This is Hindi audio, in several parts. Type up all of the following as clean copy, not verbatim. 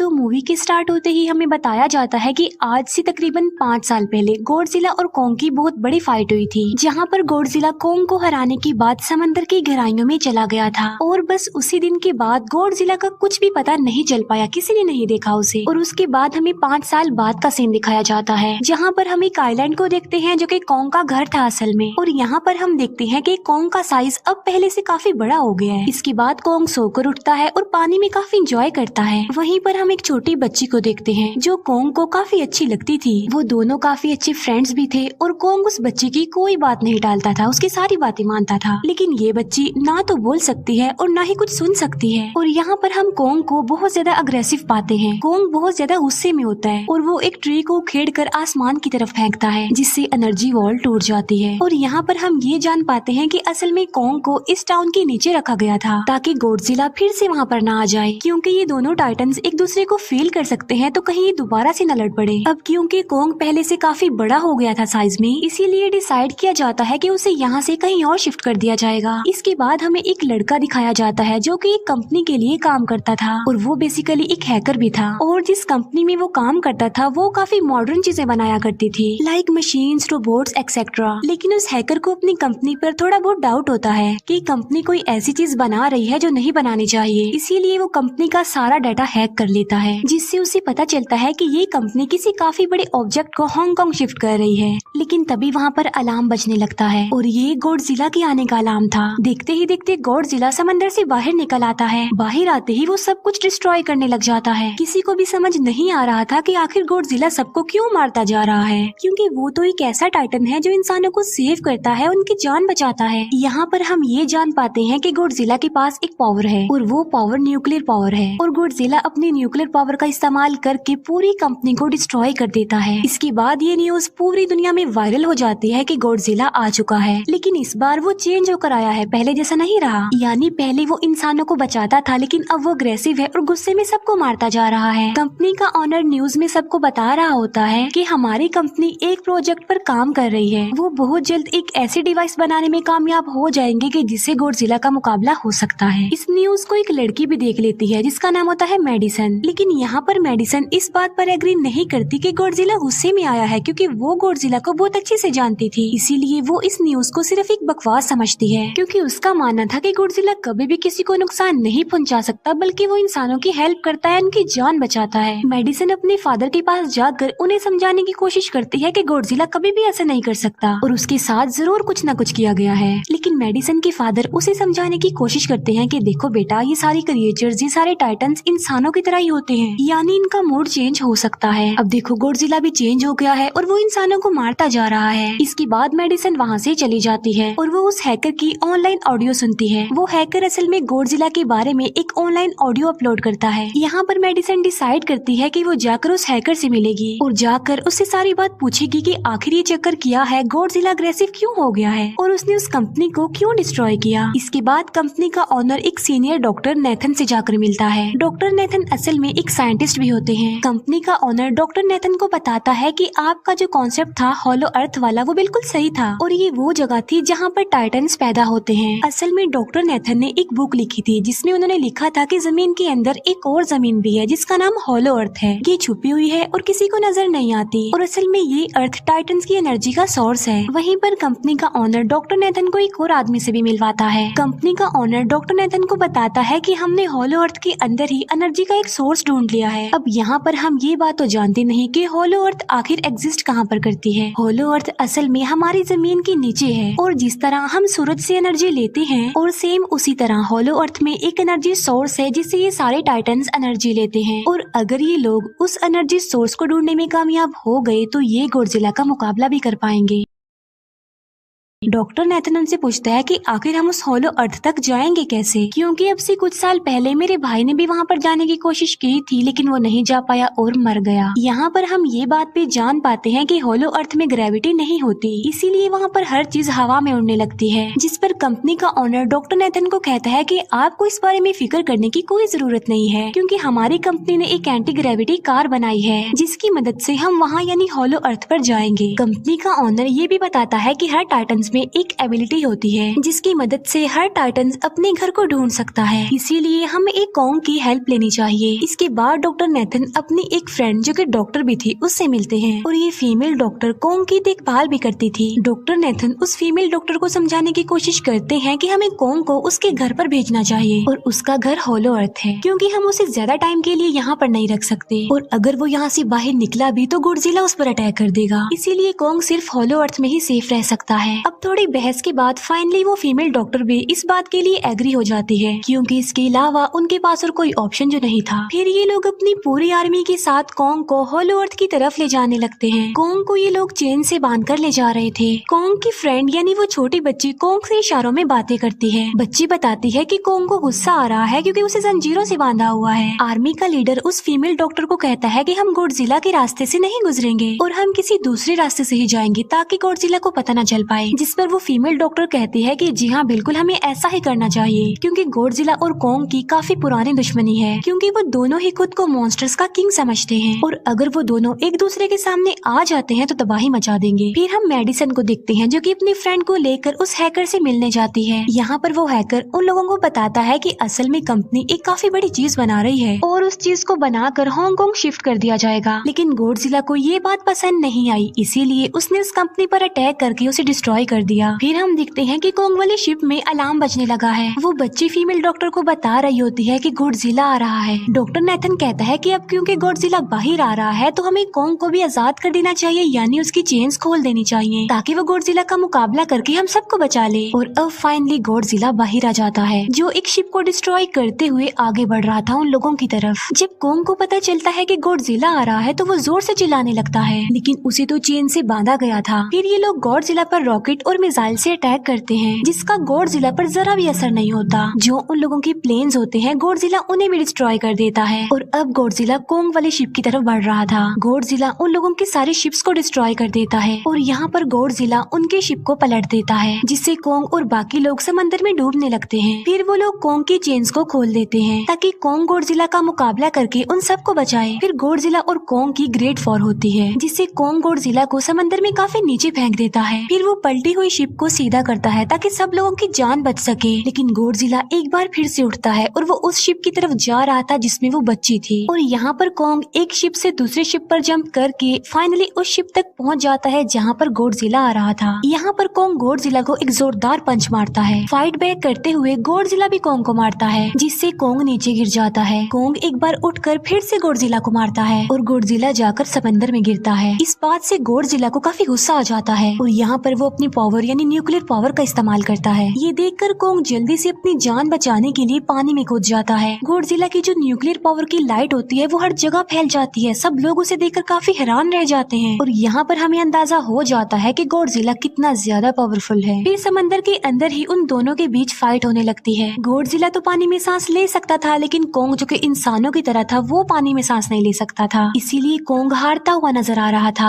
तो मूवी के स्टार्ट होते ही हमें बताया जाता है कि आज से तकरीबन 5 साल पहले गॉडजिला और कॉन्ग की बहुत बड़ी फाइट हुई थी, जहां पर गॉडजिला कॉन्ग को हराने के बाद समंदर की गहराइयों में चला गया था और बस उसी दिन के बाद गॉडजिला का कुछ भी पता नहीं चल पाया, किसी ने नहीं देखा उसे। और उसके बाद हमें 5 साल बाद का सीन दिखाया जाता है, जहाँ पर हम एक आइलैंड को देखते हैं जो कि कॉन्ग का घर था असल में। और यहाँ पर हम देखते हैं कि कॉन्ग का साइज अब पहले से काफी बड़ा हो गया है। इसके बाद कॉन्ग सोकर उठता है और पानी में काफी इंजॉय करता है। वहीं पर हम एक छोटी बच्ची को देखते हैं जो कॉन्ग को काफी अच्छी लगती थी। वो दोनों काफी अच्छे फ्रेंड्स भी थे और कॉन्ग उस बच्ची की कोई बात नहीं टालता था, उसकी सारी बातें मानता था। लेकिन ये बच्ची ना तो बोल सकती है और ना ही कुछ सुन सकती है। और यहाँ पर हम कॉन्ग को बहुत ज्यादा अग्रेसिव पाते हैं। कॉन्ग बहुत ज्यादा गुस्से में होता है और वो एक ट्री को उखेड़ कर आसमान की तरफ फेंकता है, जिससे एनर्जी वॉल टूट जाती है। और यहाँ पर हम ये जान पाते हैं कि असल में कॉन्ग को इस टाउन के नीचे रखा गया था ताकि गॉडजिला फिर से वहाँ पर ना आ जाए, क्योंकि ये दोनों टाइटन्स एक दूसरे को फील कर सकते हैं, तो कहीं ये दोबारा से न लड़ पड़े। अब क्योंकि कॉन्ग पहले से काफी बड़ा हो गया था साइज में, इसीलिए डिसाइड किया जाता है कि उसे यहाँ से कहीं और शिफ्ट कर दिया जाएगा। इसके बाद हमें एक लड़का दिखाया जाता है जो कि एक कंपनी के लिए काम करता था और वो बेसिकली एक हैकर भी था। और जिस कंपनी में वो काम करता था वो काफी मॉडर्न चीजें बनाया करती थी, लाइक मशीन्स, रोबोट्स एक्सेट्रा। लेकिन उस हैकर को अपनी कंपनी पर थोड़ा बहुत डाउट होता है कि कंपनी कोई ऐसी चीज बना रही है जो नहीं बनानी चाहिए। इसीलिए वो कंपनी का सारा डाटा हैक कर लेता है, जिससे उसे पता चलता है कि ये कंपनी किसी काफी बड़े ऑब्जेक्ट को हांगकांग शिफ्ट कर रही है। लेकिन तभी वहाँ पर अलार्म बजने लगता है और ये गॉडजिला के आने का अलार्म था। देखते ही देखते गॉडजिला समंदर से बाहर निकल आता है। बाहर आते ही वो सब कुछ डिस्ट्रॉय करने लग जाता है। किसी को भी समझ नहीं आ रहा था कि आखिर गॉडजिला सबको क्यों मारता जा रहा है, क्योंकि वो तो एक ऐसा टाइटन है जो इंसानों को सेव करता है, उनकी जान बचाता है। यहाँ पर हम ये जान पाते हैं कि गॉडजिला के पास एक पावर है और वो पावर न्यूक्लियर पावर है। और गॉडजिला अपनी न्यूक्लियर पावर का इस्तेमाल करके पूरी कंपनी को डिस्ट्रॉय कर देता है। इसके बाद ये न्यूज पूरी दुनिया में वायरल हो जाती है कि गॉडजिला आ चुका है, लेकिन इस बार वो चेंज होकर आया है, पहले जैसा नहीं रहा। यानी पहले वो इंसानों को बचाता था, लेकिन अब वो अग्रेसिव है और गुस्से में सबको मारता जा रहा है। कंपनी का ऑनर न्यूज में सबको बता रहा होता है कि हमारी कंपनी एक प्रोजेक्ट पर काम कर रही है, वो बहुत जल्द एक ऐसी डिवाइस बनाने में कामयाब हो जाएंगे कि जिससे गॉडजिला का मुकाबला हो सकता है। इस न्यूज को एक लड़की भी देख लेती है जिसका नाम होता है मेडिसन। लेकिन यहाँ पर मेडिसन इस बात पर एग्री नहीं करती कि गॉडजिला गुस्से में आया है, क्योंकि वो गॉडजिला को बहुत अच्छे से जानती थी। इसीलिए वो इस न्यूज को सिर्फ एक बकवास समझती है, क्योंकि उसका मानना था कि गॉडजिला कभी भी किसी को नुकसान नहीं पहुंचा सकता, बल्कि वो इंसानों की हेल्प करता है, उनकी जान बचाता है। मेडिसन अपने फादर के पास जाकर उन्हें समझाने की कोशिश करती है कि गॉडजिला कभी भी ऐसा नहीं कर सकता और उसके साथ जरूर कुछ न कुछ किया गया है। लेकिन मेडिसन के फादर उसे समझाने की कोशिश करते हैं कि देखो बेटा, ये सारी क्रिएचर्स, ये सारे टाइटन्स इंसानों की तरह ही होते हैं, यानी इनका मूड चेंज हो सकता है। अब देखो गॉडजिला भी चेंज हो गया है और वो इंसानों को मारता जा रहा है। इसके बाद मेडिसन वहाँ से चली जाती है और वो उस हैकर की ऑनलाइन ऑडियो सुनती है। वो हैकर असल में गॉडजिला के बारे में एक ऑनलाइन ऑडियो अपलोड करता है। यहाँ पर मेडिसन डिसाइड करती है कि वो जाकर उस हैकर से मिलेगी और जाकर उससे सारी बात पूछेगी कि आखिर ये चक्कर किया है, गॉडजिला अग्रेसिव क्यों हो गया है और उसने उस कंपनी को क्यों डिस्ट्रॉय किया। इसके बाद कंपनी का ऑनर एक सीनियर डॉक्टर नेथन से जाकर मिलता है। डॉक्टर नेथन असल में एक साइंटिस्ट भी होते हैं। कंपनी का ऑनर डॉक्टर नेथन को बताता है कि आपका जो कॉन्सेप्ट था हॉलो अर्थ वाला, वो बिल्कुल सही था और ये वो जगह थी जहाँ पर टाइटन्स पैदा होते हैं। असल में डॉक्टर नेथन ने एक बुक लिखी थी जिसमें उन्होंने लिखा था कि जमीन के अंदर एक और जमीन भी है जिसका नाम हॉलो अर्थ है। ये छुपी हुई है और किसी को नजर नहीं आती और असल में ये अर्थ टाइटन्स की एनर्जी का सोर्स है। वहीं पर कंपनी का ऑनर डॉक्टर नेथन को एक और आदमी से भी मिलवाता है। कंपनी का ऑनर डॉक्टर नेथन को बताता है कि हमने हॉलो अर्थ के अंदर ही एनर्जी का एक सोर्स ढूंढ लिया है। अब यहाँ पर हम ये बात तो जानते नहीं कि हॉलो अर्थ आखिर एग्जिस्ट कहाँ पर करती है। हॉलो अर्थ असल में हमारी जमीन के नीचे है और जिस तरह हम सूरज से एनर्जी लेते हैं और सेम उसी तरह हॉलो अर्थ में एक एनर्जी सोर्स है जिससे ये सारे टाइटन्स एनर्जी लेते हैं। और अगर ये लोग उस एनर्जी सोर्स को ढूंढने में कामयाब हो गए तो ये गॉडजिला का मुकाबला भी कर पाएंगे। डॉक्टर नेथन उनसे पूछता है कि आखिर हम उस हॉलो अर्थ तक जाएंगे कैसे, क्योंकि अब से कुछ साल पहले मेरे भाई ने भी वहाँ पर जाने की कोशिश की थी लेकिन वो नहीं जा पाया और मर गया। यहाँ पर हम ये बात भी जान पाते हैं कि हॉलो अर्थ में ग्रेविटी नहीं होती, इसीलिए वहाँ पर हर चीज हवा में उड़ने लगती है। जिस पर कंपनी का ऑनर डॉक्टर नेथन को कहता है कि आपको इस बारे में फिक्र करने की कोई जरूरत नहीं है, क्योंकि हमारी कंपनी ने एक एंटी ग्रेविटी कार बनाई है जिसकी मदद से हम वहाँ यानी हॉलो अर्थ पर जाएंगे। कंपनी का ऑनर ये भी बताता है कि हर टाइटन्स टाइटन्स में एक एबिलिटी होती है जिसकी मदद से हर टाइटन अपने घर को ढूंढ सकता है, इसीलिए हमें एक कॉन्ग की हेल्प लेनी चाहिए। इसके बाद डॉक्टर नेथन अपनी एक फ्रेंड जो कि डॉक्टर भी थी उससे मिलते हैं और ये फीमेल डॉक्टर कॉन्ग की देखभाल भी करती थी। डॉक्टर नेथन उस फीमेल डॉक्टर को समझाने की कोशिश करते हैं कि हमें कॉन्ग को उसके घर पर भेजना चाहिए और उसका घर होलो अर्थ है क्योंकि हम उसे ज्यादा टाइम के लिए यहाँ पर नहीं रख सकते और अगर वो यहाँ से बाहर निकला भी तो गॉडजिला उस पर अटैक कर देगा, इसीलिए कॉन्ग सिर्फ होलो अर्थ में ही सेफ रह सकता है। अब थोड़ी बहस के बाद फाइनली वो फीमेल डॉक्टर भी इस बात के लिए एग्री हो जाती है क्योंकि इसके अलावा उनके पास और कोई ऑप्शन जो नहीं था। फिर ये लोग अपनी पूरी आर्मी के साथ कॉन्ग को होलो अर्थ की तरफ ले जाने लगते हैं। कॉन्ग को ये लोग चेन से बांधकर ले जा रहे थे। कॉन्ग की फ्रेंड यानी वो छोटी बच्ची कॉन्ग से इशारों में बातें करती है। बच्ची बताती है कि कॉन्ग को गुस्सा आ रहा है क्योंकि उसे जंजीरों से बांधा हुआ है। आर्मी का लीडर उस फीमेल डॉक्टर को कहता है कि हम गॉडजिला के रास्ते से नहीं गुजरेंगे और हम किसी दूसरे रास्ते से ही जाएंगे ताकि गॉडजिला को पता न चल पाए, जिस पर वो फीमेल डॉक्टर कहती है कि जी हाँ बिल्कुल हमें ऐसा ही करना चाहिए क्योंकि गॉडजिला और कॉन्ग की काफी पुरानी दुश्मनी है क्योंकि वो दोनों ही खुद को मॉन्स्टर्स का किंग समझते हैं और अगर वो दोनों एक दूसरे के सामने आ जाते हैं तो तबाही मचा देंगे। फिर हम मेडिसन को देखते हैं जो कि अपनी फ्रेंड को लेकर उस हैकर से मिलने जाती है। यहाँ पर वो हैकर उन लोगों को बताता है कि असल में कंपनी एक काफी बड़ी चीज बना रही है और उस चीज को बनाकर हांगकांग शिफ्ट कर दिया जाएगा, लेकिन गॉडजिला को ये बात पसंद नहीं आई, इसीलिए उसने उस कंपनी पर अटैक करके उसे डिस्ट्रॉय कर दिया। फिर हम देखते हैं कि कॉन्ग वाली शिप में अलार्म बजने लगा है। वो बच्ची फीमेल डॉक्टर को बता रही होती है कि गॉडजिला आ रहा है। डॉक्टर नेथन कहता है कि अब क्योंकि गॉडजिला बाहर आ रहा है तो हमें कॉन्ग को भी आजाद कर देना चाहिए, यानी उसकी चेन्स खोल देनी चाहिए ताकि वो गॉडजिला का मुकाबला करके हम सबको बचा ले। और अब फाइनली गॉडजिला बाहर आ जाता है जो एक शिप को डिस्ट्रॉय करते हुए आगे बढ़ रहा था उन लोगों की तरफ। जब कॉन्ग को पता चलता है कि गॉडजिला आ रहा है तो वो जोर से चिल्लाने लगता है, लेकिन उसे तो चेन से बांधा गया था। फिर ये लोग गॉडजिला पर रॉकेट और मिसाइल से अटैक करते हैं जिसका गॉडजिला पर जरा भी असर नहीं होता। जो उन लोगों के प्लेन्स होते हैं गॉडजिला उन्हें भी डिस्ट्रॉय कर देता है और अब गॉडजिला कॉन्ग वाली शिप की तरफ बढ़ रहा था। गॉडजिला उन लोगों की सारी शिप्स को डिस्ट्रॉय कर देता है और यहाँ पर गॉडजिला उनके शिप को पलट देता है जिससे कॉन्ग और बाकी लोग समंदर में डूबने लगते हैं। फिर वो लोग कॉन्ग की चेन्स को खोल देते हैं ताकि कॉन्ग गॉडजिला का मुकाबला करके उन सबको बचाए। फिर गॉडजिला और कॉन्ग की ग्रेट वॉर होती है जिससे कॉन्ग गॉडजिला को समंदर में काफी नीचे फेंक देता है। फिर वो पलटी हुई शिप को सीधा करता है ताकि सब लोगों की जान बच सके, लेकिन गॉडजिला एक बार फिर से उठता है और वो उस शिप की तरफ जा रहा था जिसमें वो बच्ची थी और यहाँ पर कॉन्ग एक शिप से दूसरे शिप पर जंप करके फाइनली उस शिप तक पहुँच जाता है जहाँ पर गॉडजिला आ रहा था। यहाँ पर कॉन्ग गॉडजिला को एक जोरदार पंच मारता है। फाइट बैक करते हुए गॉडजिला भी कॉन्ग को मारता है जिससे कॉन्ग नीचे गिर जाता है। कॉन्ग एक बार उठकर फिर से गॉडजिला को मारता है और गॉडजिला जाकर समंदर में गिरता है। इस बात से गॉडजिला को काफी गुस्सा आ जाता है और यहाँ पर वो अपनी पावर यानी न्यूक्लियर पावर का इस्तेमाल करता है। ये देखकर कॉन्ग जल्दी से अपनी जान बचाने के लिए पानी में कूद जाता है। गॉडजिला की जो न्यूक्लियर पावर की लाइट होती है वो हर जगह फैल जाती है। सब लोग उसे देखकर काफी हैरान रह जाते हैं और यहाँ पर हमें अंदाजा हो जाता है कि गॉडजिला कितना ज्यादा पावरफुल है। फिर समंदर के अंदर ही उन दोनों के बीच फाइट होने लगती है। गॉडजिला तो पानी में सांस ले सकता था, लेकिन कॉन्ग जो कि इंसानों की तरह था वो पानी में सांस नहीं ले सकता था, इसीलिए कॉन्ग हारता हुआ नजर आ रहा था।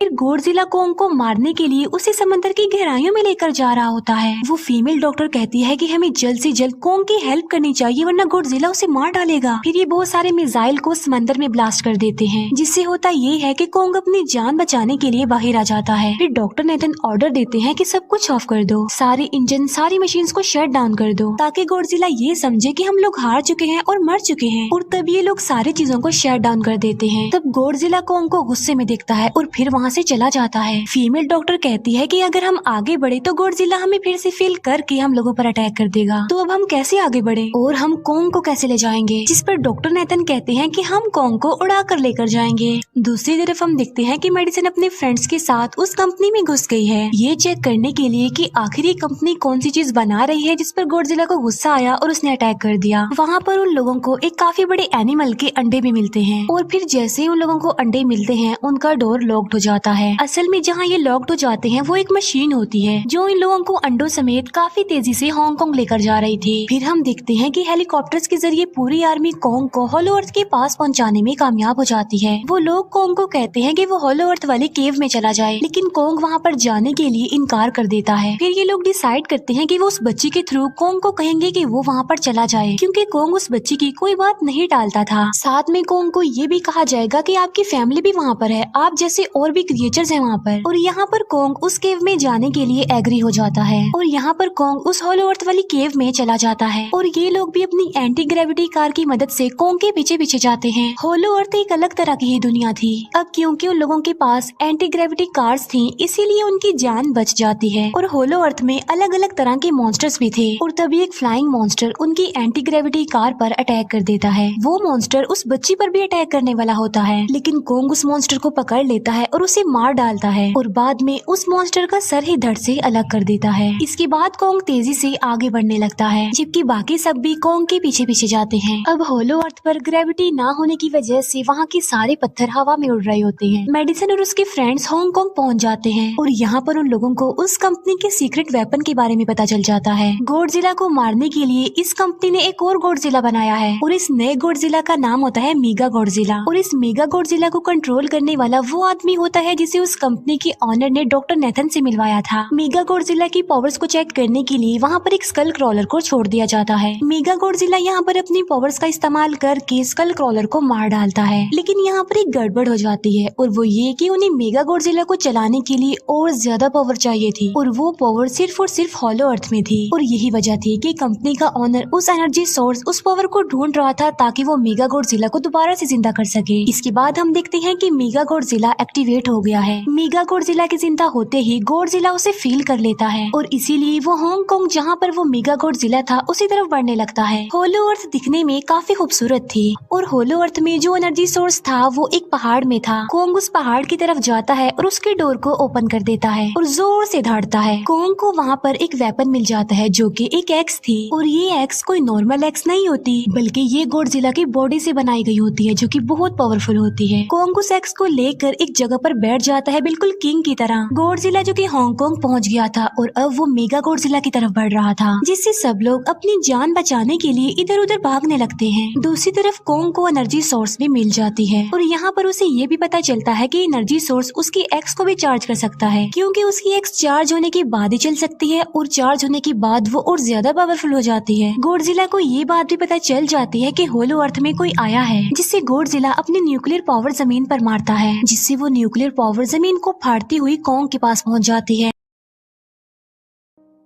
फिर गॉडजिला कॉन्ग को मारने के लिए उसे समंदर की गहराइयों में लेकर जा रहा होता है। वो फीमेल डॉक्टर कहती है कि हमें जल्द से जल्द कॉन्ग की हेल्प करनी चाहिए वरना गॉडजिला उसे मार डालेगा। फिर ये बहुत सारे मिसाइल को समंदर में ब्लास्ट कर देते हैं जिससे होता ये है कि कॉन्ग अपनी जान बचाने के लिए बाहर आ जाता है। फिर डॉक्टर नेथन ऑर्डर देते हैं कि सब कुछ ऑफ कर दो, सारे इंजन सारी मशीन्स को शट डाउन कर दो ताकि गॉडजिला ये समझे कि हम लोग हार चुके हैं और मर चुके हैं। और तब ये लोग सारी चीजों को शट डाउन कर देते हैं। तब गॉडजिला कॉन्ग को गुस्से में देखता है और फिर वहाँ से चला जाता है। फीमेल डॉक्टर कहती है कि अगर हम आगे बढ़े तो गॉडजिला हमें फिर से फेल करके हम लोगों पर अटैक कर देगा, तो अब हम कैसे आगे बढ़े और हम कॉन्ग को कैसे ले जाएंगे। जिस पर डॉक्टर नेथन कहते हैं कि हम कॉन्ग को उड़ा कर लेकर जाएंगे। दूसरी तरफ हम देखते हैं कि मेडिसन अपने फ्रेंड्स के साथ उस कंपनी में घुस गई है ये चेक करने के लिए कि आखिर ये कंपनी कौन सी चीज बना रही है, जिस पर गॉडजिला को गुस्सा आया और उसने अटैक कर दिया। वहाँ पर उन लोगों को एक काफी बड़े एनिमल के अंडे भी मिलते हैं और फिर जैसे ही उन लोगों को अंडे मिलते हैं उनका डोर लॉक्ड हो जाता है। असल में जहाँ ये लॉक्ड हो जाते हैं वो एक मशीन होती है जो इन लोगों को अंडों समेत काफी तेजी से हांगकांग लेकर जा रही थी। फिर हम देखते हैं कि हेलीकॉप्टर्स के जरिए पूरी आर्मी कॉन्ग को होलो अर्थ के पास पहुंचाने में कामयाब हो जाती है। वो लोग कॉन्ग को कहते हैं कि वो होलो अर्थ वाले केव में चला जाए, लेकिन कॉन्ग वहाँ पर जाने के लिए इनकार कर देता है। फिर ये लोग डिसाइड करते हैं कि वो उस बच्ची के थ्रू कॉन्ग को कहेंगे कि वो वहाँ पर चला जाए, क्योंकि कॉन्ग उस बच्ची की कोई बात नहीं टालता था। साथ में कॉन्ग को ये भी कहा जाएगा कि आपकी फैमिली भी वहाँ पर है, आप जैसे और भी क्रिएचर्स है वहाँ पर, और यहाँ पर कोंग उस केव में जाने के लिए एग्री हो जाता है और यहाँ पर कोंग उस होलो अर्थ वाली केव में चला जाता है और ये लोग भी अपनी एंटी ग्रेविटी कार की मदद से कोंग के पीछे पीछे जाते हैं। होलो अर्थ एक अलग तरह की ही दुनिया थी। अब क्योंकि उन लोगों के पास एंटी ग्रेविटी कार्स थी, इसीलिए उनकी जान बच जाती है और होलो अर्थ में अलग अलग तरह के मॉन्स्टर्स भी थे और तभी एक फ्लाइंग मॉन्स्टर उनकी एंटी ग्रेविटी कार पर अटैक कर देता है। वो मॉन्स्टर उस बच्ची पर भी अटैक करने वाला होता है, लेकिन कोंग उस मॉन्स्टर को पकड़ लेता है और उसे मार डालता है और बाद में उस मॉन्स्टर का सर ही धड़ से अलग कर देता है। इसके बाद कोंग तेजी से आगे बढ़ने लगता है, जबकि बाकी सब भी कोंग के पीछे पीछे जाते हैं। अब होलो अर्थ पर ग्रेविटी ना होने की वजह से वहाँ के सारे पत्थर हवा में उड़ रहे होते हैं। मेडिसन और उसके फ्रेंड्स हांगकांग पहुँच जाते हैं और यहाँ पर उन लोगों को उस कंपनी के सीक्रेट वेपन के बारे में पता चल जाता है। गॉडजिला को मारने के लिए इस कंपनी ने एक और गॉडजिला बनाया है और इस नए गॉडजिला का नाम होता है मेगा गॉडजिला और इस मेगा गॉडजिला को कंट्रोल करने वाला वो आदमी होता है जिसे उस कंपनी के ऑनर ने डॉक्टर नेथन से मिलवाया था। मेगा गॉडजिला की पावर्स को चेक करने के लिए वहाँ पर एक स्कल क्रॉलर को छोड़ दिया जाता है। मेगा गॉडजिला यहाँ पर अपनी पावर्स का इस्तेमाल करके स्कल क्रॉलर को मार डालता है, लेकिन यहाँ पर एक गड़बड़ हो जाती है और वो ये कि उन्हें मेगा गॉडजिला को चलाने के लिए और ज्यादा पावर चाहिए थी और वो पावर सिर्फ और सिर्फ होलो अर्थ में थी और यही वजह थी कि कंपनी का ऑनर उस एनर्जी सोर्स उस पावर को ढूंढ रहा था ताकि वो मेगा गॉडजिला को दोबारा से जिंदा कर सके। इसके बाद हम देखते हैं कि मेगा गॉडजिला एक्टिवेट हो गया है। मेगा गॉडजिला के जिंदा होते ही गॉडजिला उसे फील कर लेता है और इसीलिए वो हांगकांग जहाँ पर वो मेगा गॉडजिला था उसी तरफ बढ़ने लगता है। होलो अर्थ दिखने में काफी खूबसूरत थी और होलो अर्थ में जो एनर्जी सोर्स था वो एक पहाड़ में था। कोंग उस पहाड़ की तरफ जाता है और उसके डोर को ओपन कर देता है और जोर से धाड़ता है। कोंग को वहाँ पर एक वेपन मिल जाता है जो कि एक एक्स थी और ये एक्स कोई नॉर्मल एक्स नहीं होती बल्कि ये गॉडजिला की बॉडी से बनाई गई होती है जो कि बहुत पावरफुल होती है। कोंग उस एक्स को लेकर एक जगह पर बैठ जाता है बिल्कुल किंग की तरह। गॉडजिला जो कि हांगकांग पहुंच गया था और अब वो मेगा गॉडजिला की तरफ बढ़ रहा था, जिससे सब लोग अपनी जान बचाने के लिए इधर उधर भागने लगते हैं। दूसरी तरफ कोंग को एनर्जी सोर्स भी मिल जाती है और यहाँ पर उसे ये भी पता चलता है कि एनर्जी सोर्स उसकी एक्स को भी चार्ज कर सकता है, क्योंकि उसकी एक्स चार्ज होने के बाद ही चल सकती है और चार्ज होने के बाद वो और ज्यादा पावरफुल हो जाती है। गॉडजिला को ये बात भी पता चल जाती है कि होलो अर्थ में कोई आया है, जिससे गॉडजिला अपनी न्यूक्लियर पावर जमीन पर मारता है, जिससे वो न्यूक्लियर पावर जमीन को फाड़ती हुई कोंग के पास पहुँच जाती है।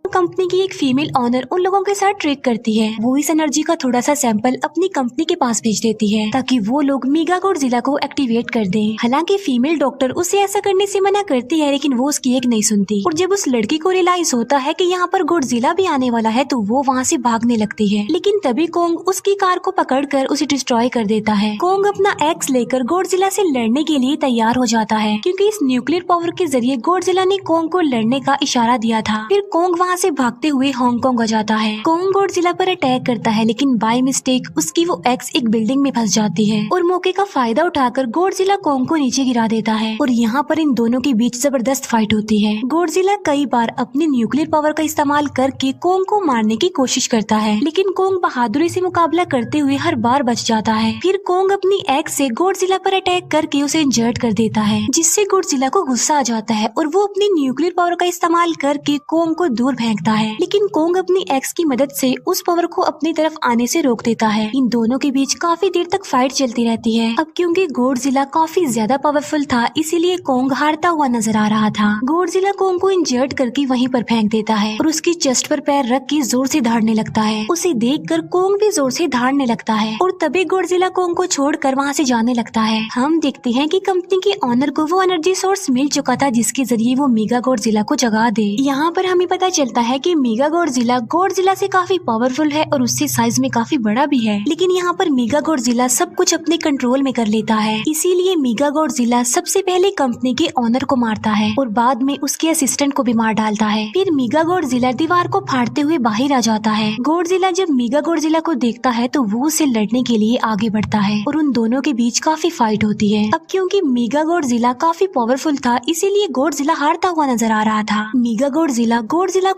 कंपनी की एक फीमेल ऑनर उन लोगों के साथ ट्रेक करती है। वो इस एनर्जी का थोड़ा सा सैंपल अपनी कंपनी के पास भेज देती है ताकि वो लोग मेगा गॉडजिला को एक्टिवेट कर दें। हालांकि फीमेल डॉक्टर उसे ऐसा करने से मना करती है, लेकिन वो उसकी एक नहीं सुनती और जब उस लड़की को रियलाइज होता है कि यहाँ पर गॉडजिला भी आने वाला है तो वो वहाँ से भागने लगती है, लेकिन तभी कोंग उसकी कार को पकड़कर उसे डिस्ट्रॉय कर देता है। कोंग अपना एक्स लेकर गॉडजिला से लड़ने के लिए तैयार हो जाता है, क्योंकि इस न्यूक्लियर पावर के जरिए गॉडजिला ने कोंग को लड़ने का इशारा दिया था। फिर कोंग वहाँ से भागते हुए हांगकांग आ जाता है। कोंग गॉडजिला पर अटैक करता है, लेकिन बाय मिस्टेक उसकी वो एक्स एक बिल्डिंग में फंस जाती है और मौके का फायदा उठाकर गॉडजिला कोंग को नीचे गिरा देता है और यहाँ पर इन दोनों के बीच जबरदस्त फाइट होती है। गॉडजिला कई बार अपनी न्यूक्लियर पावर का इस्तेमाल करके कोंग को मारने की कोशिश करता है, लेकिन कोंग बहादुरी से मुकाबला करते हुए हर बार बच जाता है। फिर कोंग अपनी एक्स से गॉडजिला पर अटैक करके उसे इंजर्ड कर देता है, जिससे गॉडजिला को गुस्सा आ जाता है और वो अपनी न्यूक्लियर पावर का इस्तेमाल करके कोंग को दूर फेंकता है, लेकिन कोंग अपनी एक्स की मदद से उस पावर को अपनी तरफ आने से रोक देता है। इन दोनों के बीच काफी देर तक फाइट चलती रहती है। अब क्योंकि गॉडजिला काफी ज्यादा पावरफुल था, इसीलिए कोंग हारता हुआ नजर आ रहा था। गॉडजिला कोंग को इंजर्ड करके वहीं पर फेंक देता है और उसकी चेस्ट पर पैर रख के जोर से धाड़ने लगता है। उसे देखकर कोंग भी जोर से धाड़ने लगता है और तभी गॉडजिला कोंग को छोड़कर वहाँ से जाने लगता है। हम देखते हैं कि कंपनी के ऑनर को वो एनर्जी सोर्स मिल चुका था जिसके जरिए वो मेगा गॉडजिला को जगा दे। यहाँ पर हमें पता चलता है कि मेगा गॉडजिला से काफी पावरफुल है और उससे साइज में काफी बड़ा भी है, लेकिन यहाँ पर मेगा गॉडजिला सब कुछ अपने कंट्रोल में कर लेता है। इसीलिए मेगा गॉडजिला सबसे पहले कंपनी के ऑनर को मारता है और बाद में उसके असिस्टेंट को भी मार डालता है। फिर मेगा गॉडजिला दीवार को फाड़ते हुए बाहर आ जाता है। गॉडजिला जब मेगा गॉडजिला को देखता है तो वो उसे लड़ने के लिए आगे बढ़ता है और उन दोनों के बीच काफी फाइट होती है। अब क्योंकि मेगा गॉडजिला काफी पावरफुल था, इसीलिए गॉडजिला हारता हुआ नजर आ रहा था। मेगा गॉडजिला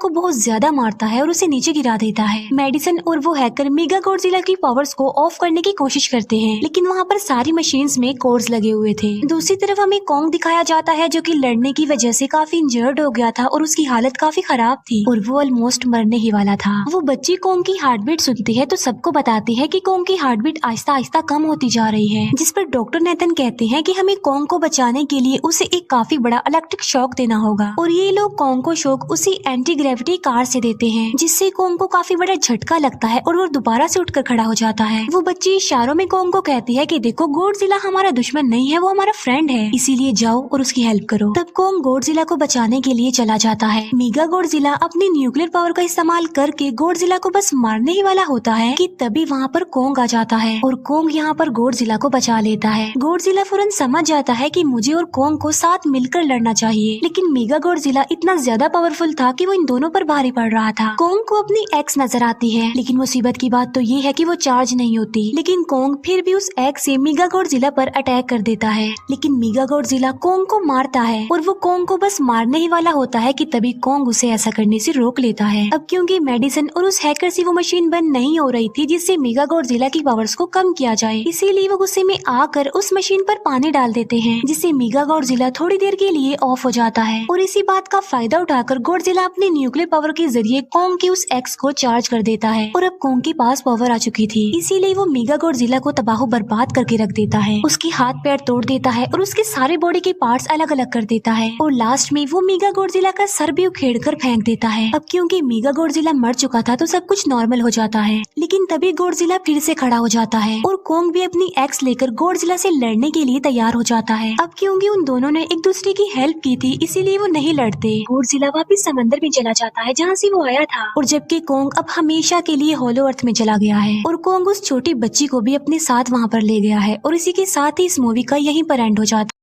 को बहुत ज्यादा मारता है और उसे नीचे गिरा देता है। मेडिसन और वो हैकर मेगा गॉडजिला की पावर्स को ऑफ करने की कोशिश करते हैं, लेकिन वहाँ पर सारी मशीन्स में कोर्स लगे हुए थे। दूसरी तरफ हमें कॉन्ग दिखाया जाता है जो कि लड़ने की वजह से काफी इंजर्ड हो गया था और उसकी हालत काफी खराब थी और वो ऑलमोस्ट मरने ही वाला था। वो बच्ची कॉन्ग की हार्ट बीट सुनती है तो सबको बताती है कि कॉन्ग की हार्ट बीट आहिस्ता आहिस्ता कम होती जा रही है, जिस पर डॉक्टर नेथन कहते हैं कि हमें कॉन्ग को बचाने के लिए उसे एक काफी बड़ा इलेक्ट्रिक शॉक देना होगा और ये लोग कॉन्ग को शॉक उसी एंटी ग्रेविटी कार से देते हैं, जिससे कॉन्ग को काफी बड़ा झटका लगता है और वो दोबारा से उठकर खड़ा हो जाता है। वो बच्ची इशारों में कॉन्ग को कहती है कि देखो गॉडजिला हमारा दुश्मन नहीं है, वो हमारा फ्रेंड है, इसीलिए जाओ और उसकी हेल्प करो। तब कॉन्ग गॉडजिला को बचाने के लिए चला जाता है। मेगा गॉडजिला अपनी न्यूक्लियर पावर का इस्तेमाल करके गॉडजिला को बस मारने ही वाला होता है कि तभी वहाँ पर कॉन्ग आ जाता है और कॉन्ग यहाँ पर गॉडजिला को बचा लेता है। गॉडजिला फौरन समझ जाता है कि मुझे और कॉन्ग को साथ मिलकर लड़ना चाहिए, लेकिन मेगा गॉडजिला इतना ज्यादा पावरफुल था कि वो इन दोनों पर भारी पड़ रहा था। कॉन्ग को अपनी एक्स नजर आती है, लेकिन मुसीबत की बात तो ये है कि वो चार्ज नहीं होती, लेकिन कॉन्ग फिर भी उस एक्स से मेगा गॉडजिला पर अटैक कर देता है। लेकिन मेगा गॉडजिला कॉन्ग को मारता है और वो कॉन्ग को बस मारने ही वाला होता है कि तभी कॉन्ग उसे ऐसा करने से रोक लेता है। अब क्योंकि मेडिसन और उस हैकर से वो मशीन बंद नहीं हो रही थी जिससे मेगा गॉडजिला की पावर्स को कम किया जाए, इसीलिए वो गुस्से में आकर उस मशीन पर पानी डाल देते हैं, जिससे मेगा गॉडजिला थोड़ी देर के लिए ऑफ हो जाता है और इसी बात का फायदा उठाकर गॉडजिला अपने न्यूक्लियर पावर के जरिए कॉन्ग की उस एक्स को चार्ज कर देता है और अब कॉन्ग के पास पावर आ चुकी थी, इसीलिए वो मेगा गॉडजिला को तबाह बर्बाद करके रख देता है। उसकी हाथ पैर तोड़ देता है और उसके सारे बॉडी के पार्ट्स अलग अलग कर देता है और लास्ट में वो मेगा गॉडजिला का सर भी उखेड़ कर फेंक देता है। अब क्योंकि मेगा गॉडजिला मर चुका था तो सब कुछ नॉर्मल हो जाता है, लेकिन तभी गॉडजिला फिर से खड़ा हो जाता है और कॉन्ग भी अपनी एक्स लेकर गॉडजिला से लड़ने के लिए तैयार हो जाता है। अब क्योंकि उन दोनों ने एक दूसरे की हेल्प की थी इसीलिए वो नहीं लड़ते। गॉडजिला वापस समंदर में चला जाता है जहाँ से वो आया था और जबकि कॉन्ग अब हमेशा के लिए होलो अर्थ में चला गया है और कॉन्ग उस छोटी बच्ची को भी अपने साथ वहाँ पर ले गया है और इसी के साथ ही इस मूवी का यहीं पर एंड हो जाता है।